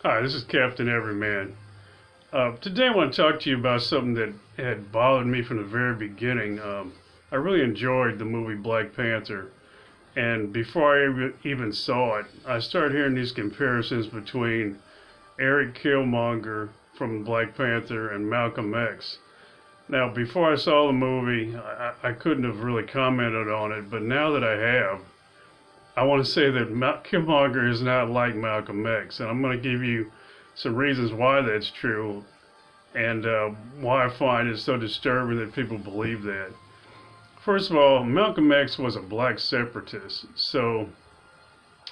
Hi, this is Captain Everyman. Today I want to talk to you about something that had bothered me from the very beginning. I really enjoyed the movie Black Panther, and before I even saw it, I started hearing these comparisons between Eric Killmonger from Black Panther and Malcolm X. Now, before I saw the movie, I couldn't have really commented on it, but now that I have, I want to say that Killmonger is not like Malcolm X, and I'm going to give you some reasons why that's true and why I find it so disturbing that people believe that. First of all, Malcolm X was a black separatist, so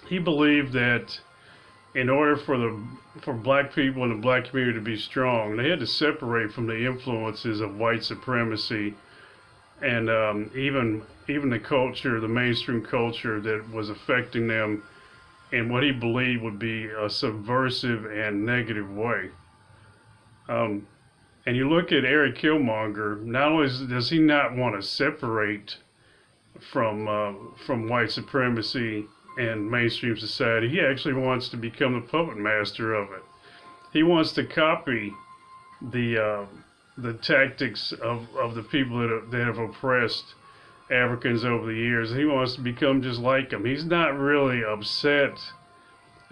he believed that in order for black people and the black community to be strong, they had to separate from the influences of white supremacy and even the culture, the mainstream culture that was affecting them in what he believed would be a subversive and negative way. And you look at Eric Killmonger, not only does he not want to separate from white supremacy and mainstream society, he actually wants to become the puppet master of it. He wants to copy the tactics of the people that have oppressed Africans over the years. He wants to become just like them. He's not really upset,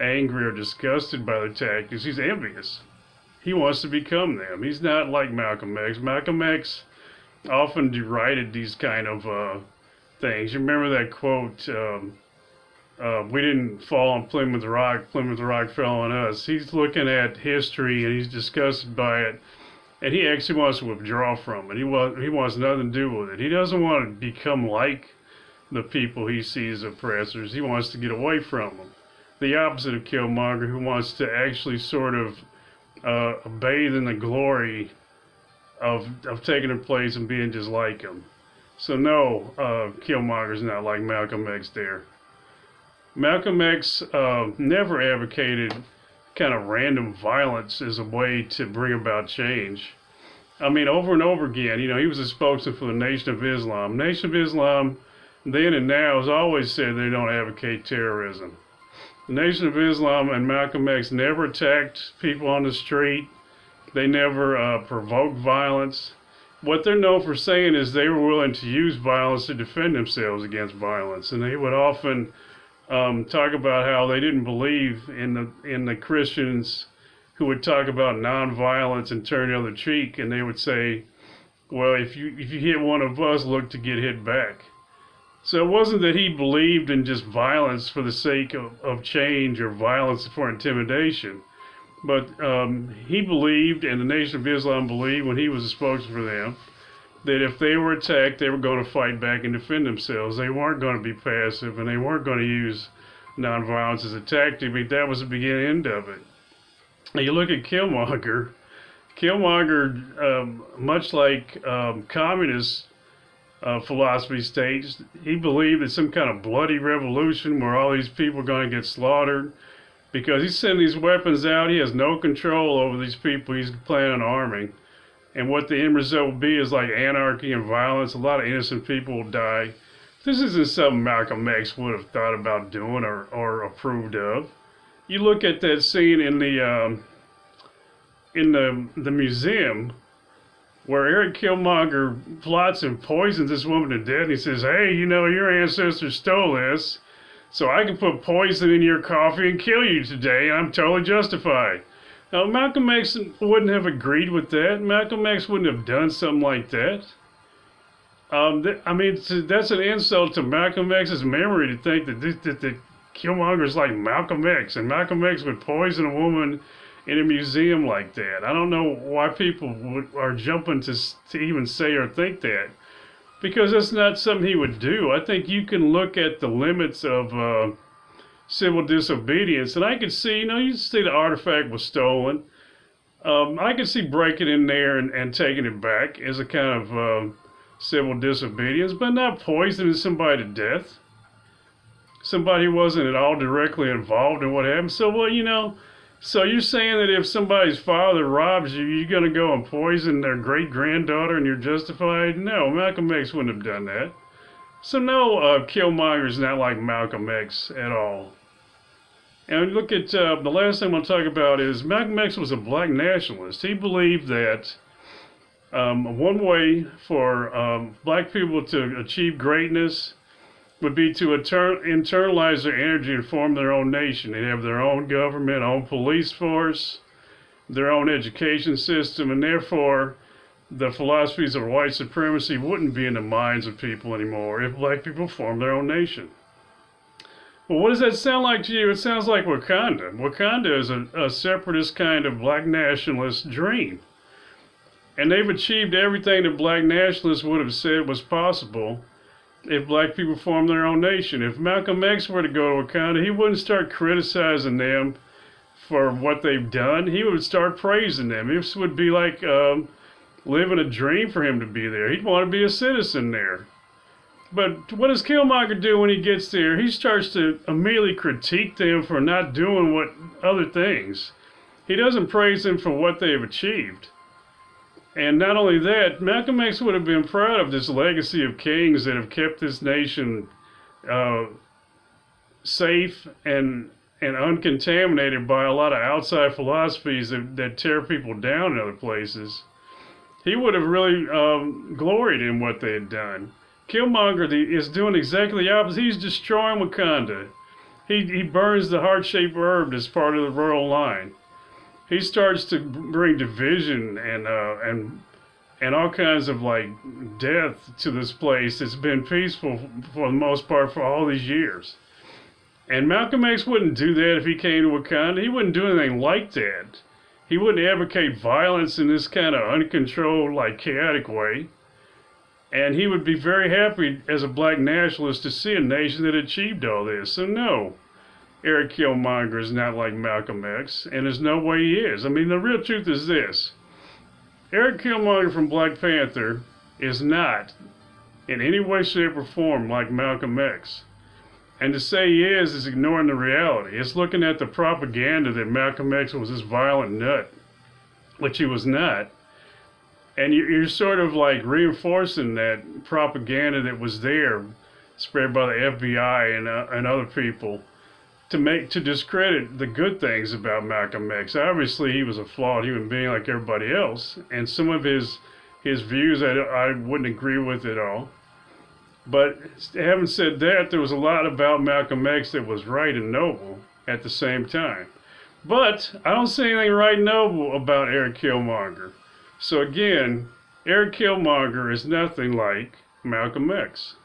angry, or disgusted by the tactics. He's envious. He wants to become them. He's not like Malcolm X. Malcolm X often derided these kind of things. You remember that quote, we didn't fall on Plymouth Rock fell on us. He's looking at history and he's disgusted by it. And he actually wants to withdraw from it. He wants nothing to do with it. He doesn't want to become like the people he sees as oppressors. He wants to get away from them. The opposite of Killmonger, who wants to actually sort of bathe in the glory of taking their place and being just like him. So no, Killmonger's not like Malcolm X there. Malcolm X never advocated kind of random violence as a way to bring about change. I mean, over and over again, he was a spokesman for the Nation of Islam. Nation of Islam, then and now, has always said they don't advocate terrorism. The Nation of Islam and Malcolm X never attacked people on the street. They never provoked violence. What they're known for saying is they were willing to use violence to defend themselves against violence, and they would often talk about how they didn't believe in the Christians who would talk about nonviolence and turn the other cheek, and they would say, well, if you hit one of us, look to get hit back. So it wasn't that he believed in just violence for the sake of change or violence for intimidation, but he believed, and the Nation of Islam believed when he was a spokesman for them, that if they were attacked, they were going to fight back and defend themselves. They weren't going to be passive, and they weren't going to use nonviolence as a tactic. But that was the beginning end of it. Now you look at Killmonger. Killmonger, much like communist philosophy states, he believed in some kind of bloody revolution where all these people are going to get slaughtered. Because he's sending these weapons out, he has no control over these people he's planning on arming. And what the end result will be is like anarchy and violence. A lot of innocent people will die. This isn't something Malcolm X would have thought about doing or approved of. You look at that scene in the museum where Eric Killmonger plots and poisons this woman to death. He says, hey, your ancestors stole this, so I can put poison in your coffee and kill you today, and I'm totally justified. Now, Malcolm X wouldn't have agreed with that. Malcolm X wouldn't have done something like that. That's an insult to Malcolm X's memory to think that Killmonger's like Malcolm X, and Malcolm X would poison a woman in a museum like that. I don't know why people are jumping to even say or think that, because that's not something he would do. I think you can look at the limits of civil disobedience, and I could see, you see the artifact was stolen. I could see breaking in there and taking it back as a kind of civil disobedience, but not poisoning somebody to death. Somebody who wasn't at all directly involved in what happened. So, so you're saying that if somebody's father robs you, you're going to go and poison their great-granddaughter and you're justified? No, Malcolm X wouldn't have done that. So no, Killmonger's not like Malcolm X at all. And look at the last thing I'll talk about is Malcolm X was a black nationalist. He believed that one way for black people to achieve greatness would be to internalize their energy and form their own nation. They'd have their own government, own police force, their own education system, and therefore the philosophies of white supremacy wouldn't be in the minds of people anymore if black people formed their own nation. Well, what does that sound like to you? It sounds like Wakanda. Wakanda is a separatist kind of black nationalist dream. And they've achieved everything that black nationalists would have said was possible if black people formed their own nation. If Malcolm X were to go to Wakanda, he wouldn't start criticizing them for what they've done. He would start praising them. This would be like living a dream for him to be there. He'd want to be a citizen there. But what does Killmonger do when he gets there? He starts to immediately critique them for not doing what other things. He doesn't praise them for what they've achieved. And not only that, Malcolm X would have been proud of this legacy of kings that have kept this nation safe and uncontaminated by a lot of outside philosophies that tear people down in other places. He would have really gloried in what they had done. Killmonger is doing exactly the opposite. He's destroying Wakanda. He burns the heart-shaped herb as part of the royal line. He starts to bring division and all kinds of like death to this place that's been peaceful for the most part for all these years. And Malcolm X wouldn't do that if he came to Wakanda. He wouldn't do anything like that. He wouldn't advocate violence in this kind of uncontrolled, like chaotic way. And he would be very happy as a black nationalist to see a nation that achieved all this. So no, Eric Killmonger is not like Malcolm X, and there's no way he is. I mean, the real truth is this. Eric Killmonger from Black Panther is not in any way, shape, or form like Malcolm X. And to say he is ignoring the reality. It's looking at the propaganda that Malcolm X was this violent nut, which he was not. And you're sort of like reinforcing that propaganda that was there, spread by the FBI and other people, to discredit the good things about Malcolm X. Obviously, he was a flawed human being like everybody else, and some of his views I wouldn't agree with at all. But having said that, there was a lot about Malcolm X that was right and noble at the same time. But I don't see anything right and noble about Eric Killmonger. So again, Eric Killmonger is nothing like Malcolm X.